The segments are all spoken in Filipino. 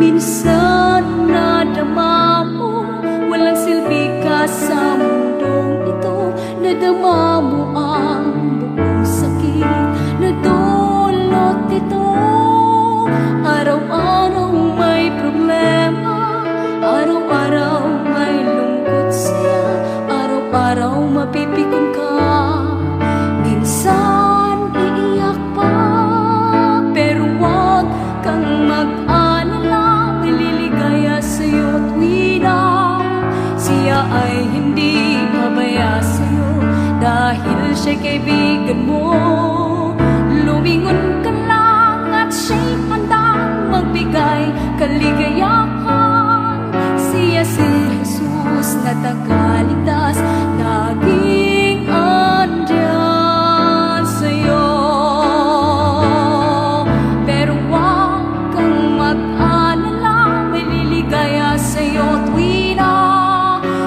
Minsan nadama mo, walang silbi ka sa mundong ito. Nadama mo ang buong sakit na dulot ito. Araw-araw may problema, araw-araw may lungkot siya, araw-araw mapipikon ka. Minsan iiyak pa, pero wag kang mag-alala, may liligaya sa'yo't wina. Siya ay hindi pabaya sa'yo dahil siya'y kaibigan mo. Lumingon ka lang at siya'y handang magbigay kaligayahan. Siya si Jesus na tagaligtas, laging andyan sa'yo. Pero wag kang mag-alala, may liligaya sa'yo tuwina.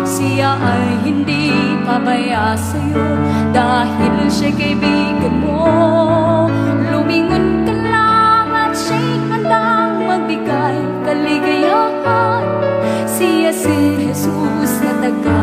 Siya ay hindi pabaya sa'yo dahil siya'y kaibigan mo. Lumingon ka lang at siya'y handang magbigay kaligayahan. Siya si Jesus na taga